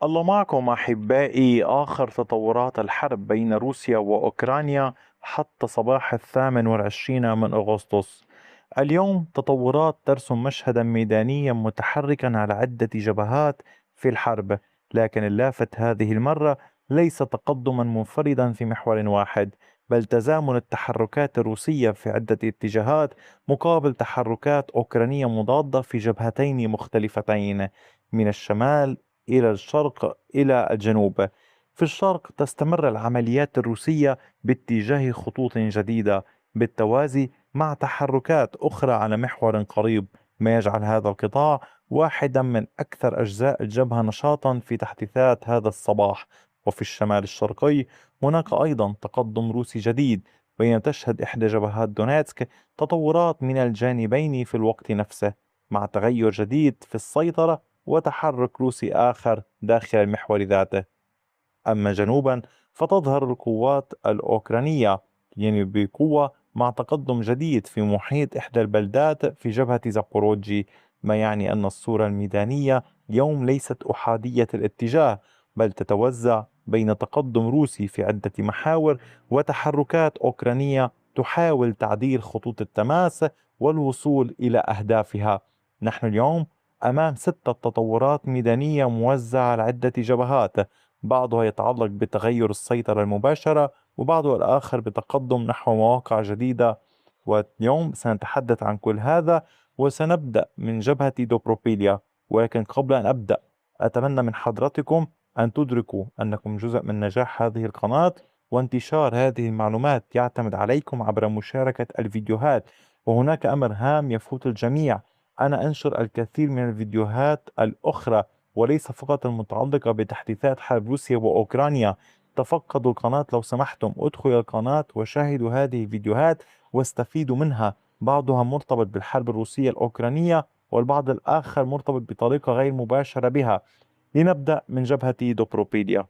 الله معكم أحبائي. آخر تطورات الحرب بين روسيا وأوكرانيا حتى صباح 28 من أغسطس. اليوم تطورات ترسم مشهدا ميدانيا متحركا على عدة جبهات في الحرب، لكن اللافت هذه المرة ليس تقدما منفردا في محور واحد، بل تزامن التحركات الروسية في عدة اتجاهات مقابل تحركات أوكرانية مضادة في جبهتين مختلفتين، من الشمال إلى الشرق إلى الجنوب. في الشرق تستمر العمليات الروسية باتجاه خطوط جديدة بالتوازي مع تحركات أخرى على محور قريب، ما يجعل هذا القطاع واحدا من أكثر أجزاء الجبهة نشاطا في تحديثات هذا الصباح. وفي الشمال الشرقي هناك أيضا تقدم روسي جديد، بين تشهد إحدى جبهات دونيتسك تطورات من الجانبين في الوقت نفسه، مع تغير جديد في السيطرة وتحرك روسي آخر داخل المحور ذاته. أما جنوبا فتظهر القوات الأوكرانية يعني بقوة مع تقدم جديد في محيط إحدى البلدات في جبهة زابوروجي، ما يعني أن الصورة الميدانية اليوم ليست أحادية الاتجاه، بل تتوزع بين تقدم روسي في عدة محاور وتحركات أوكرانية تحاول تعديل خطوط التماس والوصول إلى أهدافها. نحن اليوم أمام ستة تطورات ميدانية موزعة على عدة جبهات، بعضها يتعلق بتغير السيطرة المباشرة، وبعضها الآخر بتقدم نحو مواقع جديدة. واليوم سنتحدث عن كل هذا، وسنبدأ من جبهة دوبروبيليا. ولكن قبل أن أبدأ أتمنى من حضرتكم أن تدركوا أنكم جزء من نجاح هذه القناة، وانتشار هذه المعلومات يعتمد عليكم عبر مشاركة الفيديوهات. وهناك أمر هام يفوت الجميع: أنا أنشر الكثير من الفيديوهات الأخرى وليس فقط المتعلقة بتحديثات حرب روسيا وأوكرانيا. تفقدوا القناة لو سمحتم، ادخلوا القناة وشاهدوا هذه الفيديوهات واستفيدوا منها، بعضها مرتبط بالحرب الروسية الأوكرانية والبعض الآخر مرتبط بطريقة غير مباشرة بها. لنبدأ من جبهة دوبروبيليا.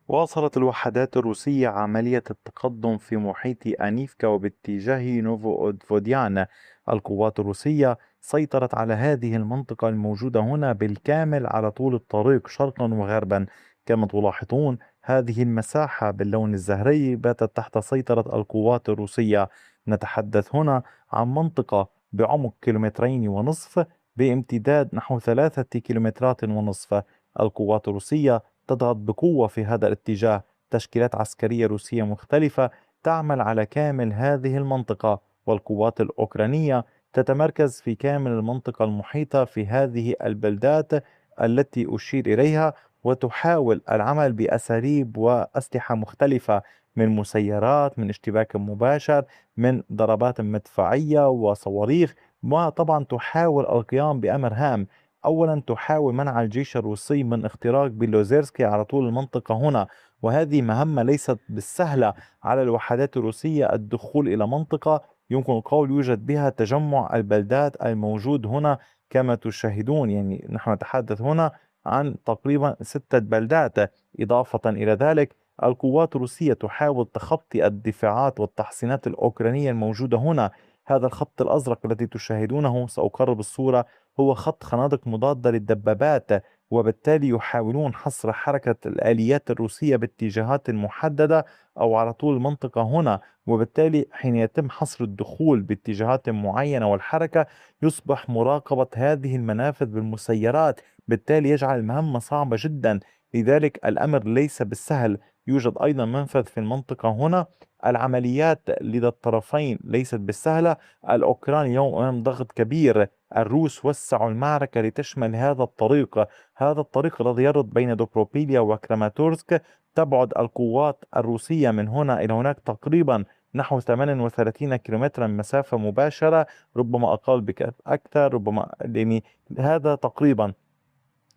واصلت الوحدات الروسية عملية التقدم في محيط أنيفكا وباتجاه نوفو أودفوديان. القوات الروسية سيطرت على هذه المنطقة الموجودة هنا بالكامل على طول الطريق شرقا وغربا. كما تلاحظون هذه المساحة باللون الزهري باتت تحت سيطرة القوات الروسية. نتحدث هنا عن منطقة بعمق كيلومترين ونصف بامتداد نحو 3 كيلومترات ونصف. القوات الروسية تضغط بقوة في هذا الاتجاه. تشكيلات عسكرية روسية مختلفة تعمل على كامل هذه المنطقة، والقوات الأوكرانية تتمركز في كامل المنطقة المحيطة في هذه البلدات التي أشير إليها، وتحاول العمل بأساليب وأسلحة مختلفة، من مسيرات، من اشتباك مباشر، من ضربات مدفعية وصواريخ. وطبعا تحاول القيام بأمر هام: أولا تحاول منع الجيش الروسي من اختراق بيلوزيرسكي على طول المنطقة هنا، وهذه مهمة ليست بالسهلة على الوحدات الروسية. الدخول إلى منطقة يمكن القول يوجد بها تجمع البلدات الموجود هنا كما تشاهدون، يعني نحن نتحدث هنا عن تقريبا 6 بلدات. إضافة إلى ذلك القوات الروسية تحاول تخطي الدفاعات والتحصينات الأوكرانية الموجودة هنا. هذا الخط الأزرق الذي تشاهدونه، سأقرب الصورة، هو خط خنادق مضادة للدبابات، وبالتالي يحاولون حصر حركة الآليات الروسية باتجاهات محددة أو على طول المنطقة هنا. وبالتالي حين يتم حصر الدخول باتجاهات معينة والحركة يصبح مراقبة هذه المنافذ بالمسيرات، بالتالي يجعل المهمة صعبة جدا. لذلك الأمر ليس بالسهل. يوجد أيضا منفذ في المنطقة هنا. العمليات لدى الطرفين ليست بالسهلة. الأوكران اليوم أمام ضغط كبير. الروس وسعوا المعركة لتشمل هذا الطريق، هذا الطريق الذي يربط بين دوبروبيليا وكراماتورسك. تبعد القوات الروسية من هنا إلى هناك تقريبا نحو 38 كيلومترا مسافة مباشرة، ربما أقل أكثر، ربما يعني هذا تقريبا.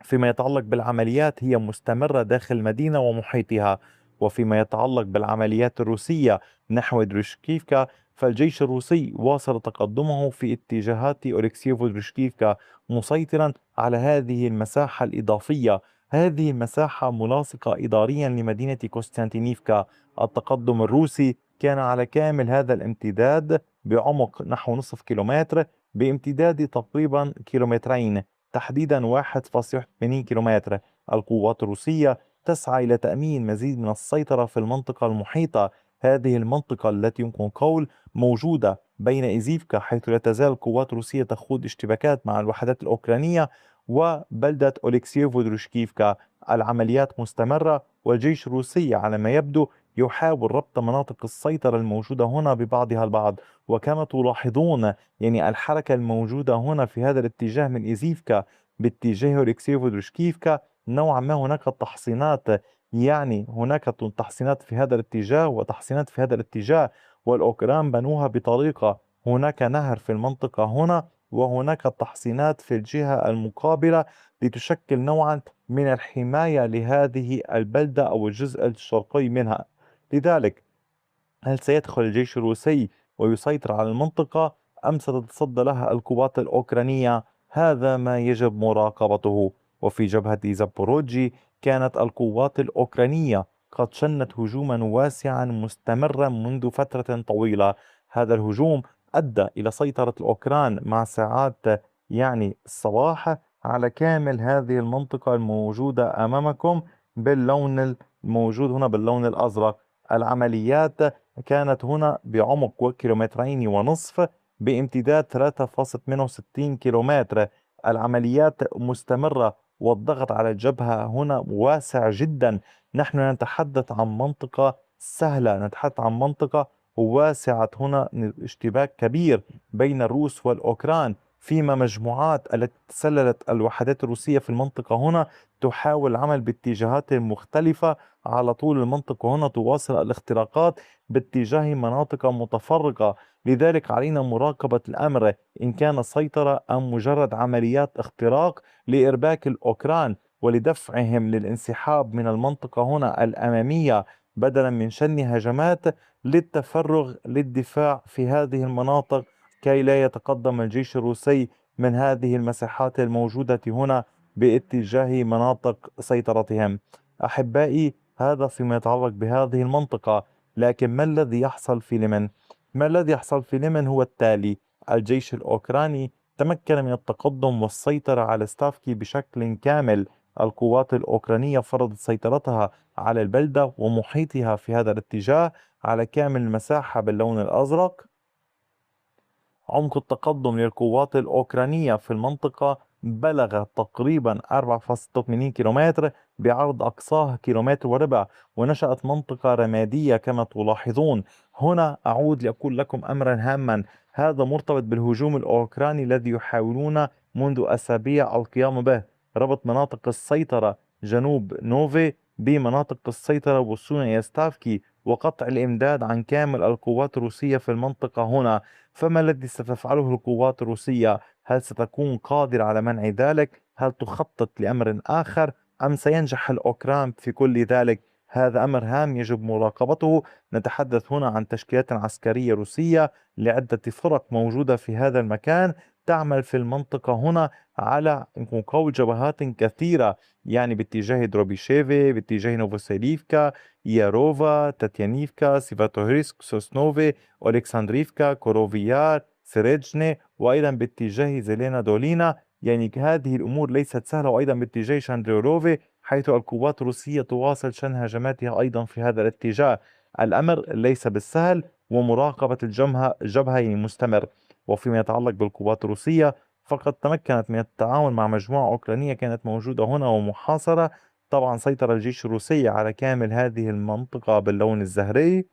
فيما يتعلق بالعمليات هي مستمرة داخل المدينة ومحيطها. وفيما يتعلق بالعمليات الروسية نحو دريشكيفكا، فالجيش الروسي واصل تقدمه في اتجاهات أوليكسيف ودريشكيفكا، مسيطرا على هذه المساحة الإضافية. هذه المساحة ملاصقة إداريا لمدينة كوستانتينيفكا. التقدم الروسي كان على كامل هذا الامتداد بعمق نحو نصف كيلومتر، بامتداد تقريبا كيلومترين. تحديدا 1.81 كيلومتر. القوات الروسية تسعى إلى تأمين مزيد من السيطرة في المنطقة المحيطة. هذه المنطقة التي يمكن قول موجودة بين إيزيفكا، حيث لا تزال القوات الروسية تخوض اشتباكات مع الوحدات الأوكرانية، وبلدة أوليكسييف ودروشكيفكا. العمليات مستمرة، والجيش الروسي على ما يبدو يحاول ربط مناطق السيطرة الموجودة هنا ببعضها البعض. وكما تلاحظون يعني الحركة الموجودة هنا في هذا الاتجاه من إيزيفكا باتجاه أوليكسييف ودروشكيفكا، نوعا ما هناك تحصينات، يعني هناك تحصينات في هذا الاتجاه وتحصينات في هذا الاتجاه، والأوكران بنوها بطريقة. هناك نهر في المنطقة هنا، وهناك تحصينات في الجهة المقابلة لتشكل نوعا من الحماية لهذه البلدة أو الجزء الشرقي منها. لذلك هل سيدخل الجيش الروسي ويسيطر على المنطقة، أم ستتصدى لها القوات الأوكرانية؟ هذا ما يجب مراقبته. وفي جبهة زابوروجي كانت القوات الأوكرانية قد شنت هجوما واسعا مستمرا منذ فترة طويلة. هذا الهجوم أدى إلى سيطرة الأوكران مع ساعات يعني الصباح على كامل هذه المنطقة الموجودة أمامكم باللون الموجود هنا باللون الأزرق. العمليات كانت هنا بعمق كيلومترين ونصف بامتداد 3.68 كيلومتر. العمليات مستمرة، والضغط على الجبهة هنا واسع جدا. نحن نتحدث عن منطقة سهلة، نتحدث عن منطقة واسعة، هنا اشتباك كبير بين الروس والأوكران، فيما مجموعات التي تسللت الوحدات الروسية في المنطقة هنا تحاول العمل باتجاهات مختلفة على طول المنطقة هنا، تواصل الاختراقات باتجاه مناطق متفرقة. لذلك علينا مراقبة الأمر، إن كان سيطرة أم مجرد عمليات اختراق لإرباك الأوكران ولدفعهم للانسحاب من المنطقة هنا الأمامية، بدلا من شن هجمات للتفرغ للدفاع في هذه المناطق، كي لا يتقدم الجيش الروسي من هذه المساحات الموجودة هنا باتجاه مناطق سيطرتهم. أحبائي، هذا فيما يتعلق بهذه المنطقة. لكن ما الذي يحصل في لمن؟ ما الذي يحصل في لمن هو التالي: الجيش الأوكراني تمكن من التقدم والسيطرة على ستافكي بشكل كامل. القوات الأوكرانية فرضت سيطرتها على البلدة ومحيطها في هذا الاتجاه على كامل المساحة باللون الأزرق. عمق التقدم للقوات الأوكرانية في المنطقة بلغ تقريبا 4.80 كيلومتر بعرض أقصاه كيلومتر وربع، ونشأت منطقة رمادية كما تلاحظون. هنا أعود لأقول لكم أمرا هاما، هذا مرتبط بالهجوم الأوكراني الذي يحاولون منذ أسابيع القيام به: ربط مناطق السيطرة جنوب نوفي بمناطق السيطرة وصولا إلى ستافكي، وقطع الإمداد عن كامل القوات الروسية في المنطقة هنا. فما الذي ستفعله القوات الروسية؟ هل ستكون قادرة على منع ذلك؟ هل تخطط لأمر آخر؟ أم سينجح الأوكران في كل ذلك؟ هذا أمر هام يجب مراقبته. نتحدث هنا عن تشكيلات عسكرية روسية لعدة فرق موجودة في هذا المكان تعمل في المنطقة هنا على قول جبهات كثيرة، يعني باتجاه دروبيشيفي، باتجاه نوفوسيليفكا، ياروفا، تاتيانيفكا، سيفاتوهرسك، سوسنوفي، أولكسندريفكا، كوروفيار، سريجني، وأيضا باتجاه زيلينا دولينا. يعني هذه الأمور ليست سهلة. وأيضا باتجاه شاندريوروفي، حيث القوات الروسية تواصل شن هجماتها أيضا في هذا الاتجاه. الأمر ليس بالسهل، ومراقبة الجبهة يعني مستمر. وفيما يتعلق بالقوات الروسية، فقد تمكنت من التعاون مع مجموعة أوكرانية كانت موجودة هنا ومحاصرة. طبعا سيطر الجيش الروسي على كامل هذه المنطقة باللون الزهري.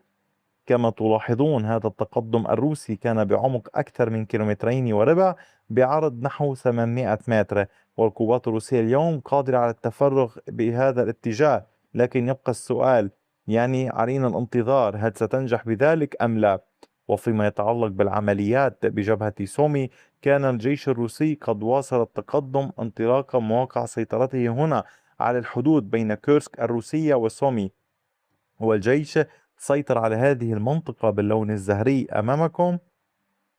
كما تلاحظون هذا التقدم الروسي كان بعمق أكثر من كيلومترين وربع بعرض نحو 800 متر. والقوات الروسية اليوم قادرة على التفرغ بهذا الاتجاه. لكن يبقى السؤال، يعني علينا الانتظار، هل ستنجح بذلك أم لا؟ وفيما يتعلق بالعمليات بجبهة سومي، كان الجيش الروسي قد واصل التقدم انطلاق مواقع سيطرته هنا على الحدود بين كورسك الروسية وسومي. والجيش سيطر على هذه المنطقة باللون الزهري أمامكم.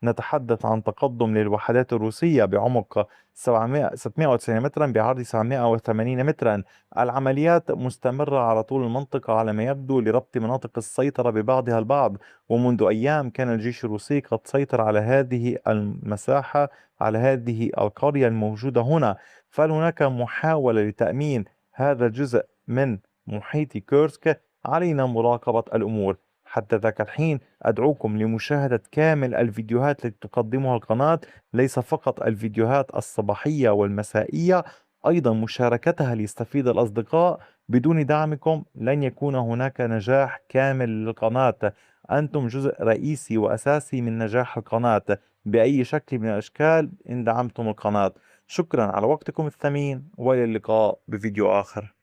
نتحدث عن تقدم للوحدات الروسية بعمق 690 مترا بعرض 780 مترا. العمليات مستمرة على طول المنطقة على ما يبدو لربط مناطق السيطرة ببعضها البعض، ومنذ أيام كان الجيش الروسي قد سيطر على هذه المساحة، على هذه القرية الموجودة هنا. فهناك محاولة لتأمين هذا الجزء من محيط كورسك. علينا مراقبة الأمور. حتى ذاك الحين أدعوكم لمشاهدة كامل الفيديوهات التي تقدمها القناة، ليس فقط الفيديوهات الصباحية والمسائية، أيضا مشاركتها ليستفيد الأصدقاء. بدون دعمكم لن يكون هناك نجاح كامل للقناة. أنتم جزء رئيسي وأساسي من نجاح القناة بأي شكل من الأشكال إن دعمتم القناة. شكرا على وقتكم الثمين، وإلى اللقاء بفيديو آخر.